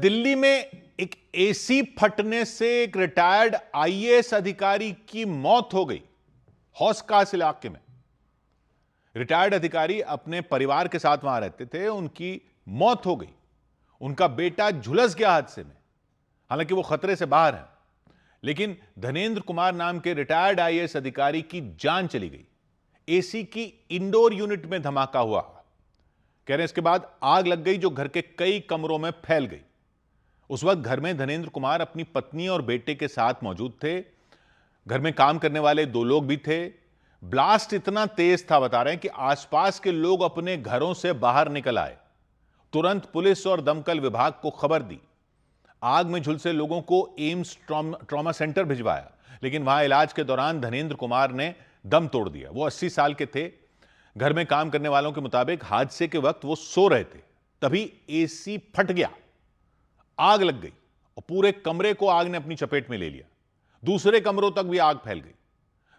दिल्ली में एक एसी फटने से एक रिटायर्ड आईएएस अधिकारी की मौत हो गई। हौस खास इलाके में रिटायर्ड अधिकारी अपने परिवार के साथ वहां रहते थे, उनकी मौत हो गई। उनका बेटा झुलस गया हादसे में। हालांकि वो खतरे से बाहर है, लेकिन धनेंद्र कुमार नाम के रिटायर्ड आईएएस अधिकारी की जान चली गई। एसी की इंडोर यूनिट में धमाका हुआ। कह रहे हैं इसके बाद आग लग गई जो घर के कई कमरों में फैल गई। उस वक्त घर में धनेंद्र कुमार अपनी पत्नी और बेटे के साथ मौजूद थे। घर में काम करने वाले 2 लोग भी थे। ब्लास्ट इतना तेज था, बता रहे हैं कि आसपास के लोग अपने घरों से बाहर निकल आए। तुरंत पुलिस और दमकल विभाग को खबर दी। आग में झुलसे लोगों को एम्स ट्रॉमा सेंटर भिजवाया, लेकिन वहां इलाज के दौरान धनेंद्र कुमार ने दम तोड़ दिया। वो 80 साल के थे। घर में काम करने वालों के मुताबिक हादसे के वक्त वो सो रहे थे, तभी एसी फट गया, आग लग गई और पूरे कमरे को आग ने अपनी चपेट में ले लिया। दूसरे कमरों तक भी आग फैल गई।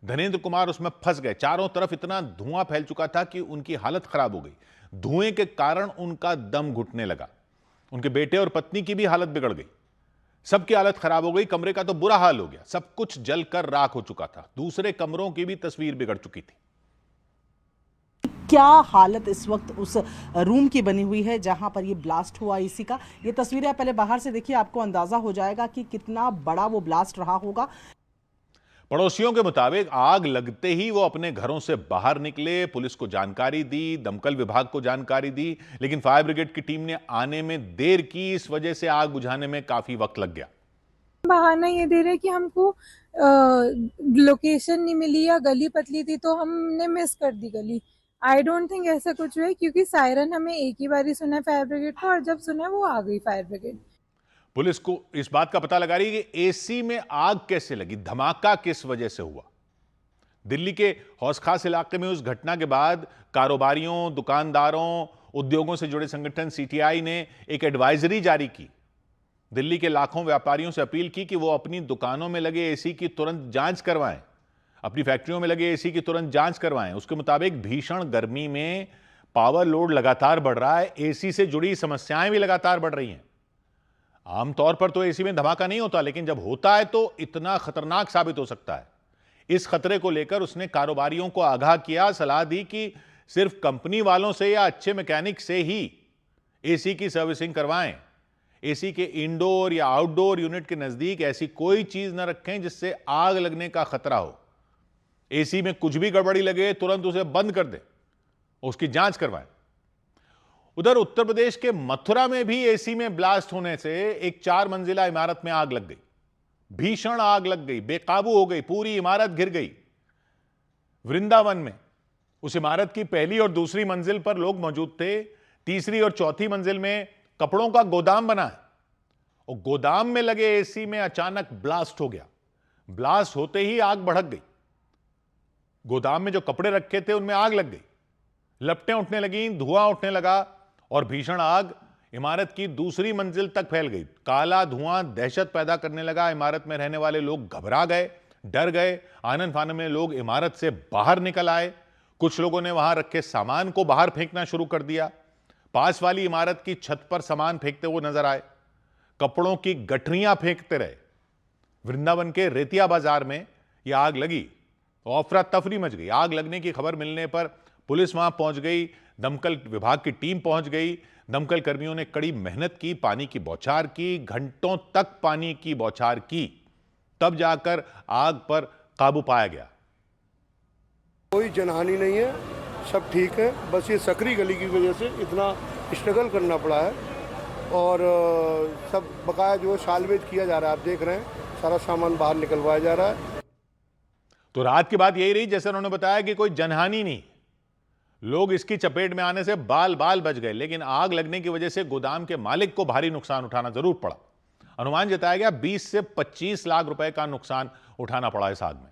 धनेंद्र कुमार उसमें फंस गए। चारों तरफ इतना धुआं फैल चुका था कि उनकी हालत खराब हो गई। धुएं के कारण उनका दम घुटने लगा। उनके बेटे और पत्नी की भी हालत बिगड़ गई। सबकी हालत खराब हो गई। कमरे का तो बुरा हाल हो गया। सब कुछ जलकर राख हो चुका था। दूसरे कमरों की भी तस्वीर बिगड़ चुकी थी। क्या हालत इस वक्त उस रूम की बनी हुई है जहां पर ये ब्लास्ट हुआ एसी का? ये तस्वीरें आप पहले बाहर से देखिए, आपको अंदाजा हो जाएगा कि कितना बड़ा वो ब्लास्ट रहा होगा। पड़ोसियों के मुताबिक आग लगते ही वो अपने घरों से बाहर निकले, पुलिस को जानकारी दी, दमकल विभाग को जानकारी दी, लेकिन फायर ब्रिगेड की टीम ने आने में देर की। इस वजह से आग बुझाने में काफी वक्त लग गया। बहाना ये दे रहे कि हमको लोकेशन नहीं मिली या गली पतली थी तो हमने मिस कर दी गली। आई डोंट थिंक ऐसा कुछ हुआ, क्योंकि सायरन हमें एक ही बारी सुना है फायर ब्रिगेड का, और जब सुना वो आ गई फायर ब्रिगेड। पुलिस को इस बात का पता लगा रही है कि एसी में आग कैसे लगी, धमाका किस वजह से हुआ। दिल्ली के हौस खास इलाके में उस घटना के बाद कारोबारियों, दुकानदारों, उद्योगों से जुड़े संगठन सीटीआई ने एक एडवाइजरी जारी की। दिल्ली के लाखों व्यापारियों से अपील की कि वो अपनी दुकानों में लगे एसी की तुरंत जांच करवाएं, अपनी फैक्ट्रियों में लगे एसी की तुरंत जांच करवाएं। उसके मुताबिक भीषण गर्मी में पावर लोड लगातार बढ़ रहा है। एसी से जुड़ी समस्याएं भी लगातार बढ़ रही हैं। आमतौर पर तो एसी में धमाका नहीं होता, लेकिन जब होता है तो इतना खतरनाक साबित हो सकता है। इस खतरे को लेकर उसने कारोबारियों को आगाह किया, सलाह दी कि सिर्फ कंपनी वालों से या अच्छे मैकेनिक से ही एसी की सर्विसिंग करवाएं। एसी के इंडोर या आउटडोर यूनिट के नजदीक ऐसी कोई चीज न रखें जिससे आग लगने का खतरा हो। एसी में कुछ भी गड़बड़ी लगे तुरंत उसे बंद कर दें, उसकी जांच करवाएं। उधर उत्तर प्रदेश के मथुरा में भी एसी में ब्लास्ट होने से एक 4 मंजिला इमारत में आग लग गई। भीषण आग लग गई, बेकाबू हो गई, पूरी इमारत घिर गई। वृंदावन में उस इमारत की पहली और दूसरी मंजिल पर लोग मौजूद थे। तीसरी और चौथी मंजिल में कपड़ों का गोदाम बना है और गोदाम में लगे एसी में अचानक ब्लास्ट हो गया। ब्लास्ट होते ही आग भड़क गई। गोदाम में जो कपड़े रखे थे उनमें आग लग गई। लपटें उठने लगी, धुआं उठने लगा और भीषण आग इमारत की दूसरी मंजिल तक फैल गई। काला धुआं दहशत पैदा करने लगा। इमारत में रहने वाले लोग घबरा गए, डर गए। आनन फानन में लोग इमारत से बाहर निकल आए। कुछ लोगों ने वहां रखे सामान को बाहर फेंकना शुरू कर दिया। पास वाली इमारत की छत पर सामान फेंकते हुए नजर आए। कपड़ों की गठरियां फेंकते रहे। वृंदावन के रेतिया बाजार में यह आग लगी, अफरा तफरी मच गई। आग लगने की खबर मिलने पर पुलिस वहां पहुंच गई, दमकल विभाग की टीम पहुंच गई। दमकल कर्मियों ने कड़ी मेहनत की, पानी की बौछार की, घंटों तक पानी की बौछार की, तब जाकर आग पर काबू पाया गया। कोई जनहानि नहीं है, सब ठीक है। बस ये सकरी गली की वजह से इतना स्ट्रगल करना पड़ा है और सब बकाया जो सालवेज किया जा रहा है। आप देख रहे हैं सारा सामान बाहर निकलवाया जा रहा है। तो रात की बात यही रही, जैसे उन्होंने बताया कि कोई जनहानि नहीं, लोग इसकी चपेट में आने से बाल बाल बच गए, लेकिन आग लगने की वजह से गोदाम के मालिक को भारी नुकसान उठाना जरूर पड़ा। अनुमान जताया गया 20 से 25 लाख रुपए का नुकसान उठाना पड़ा इस आग में।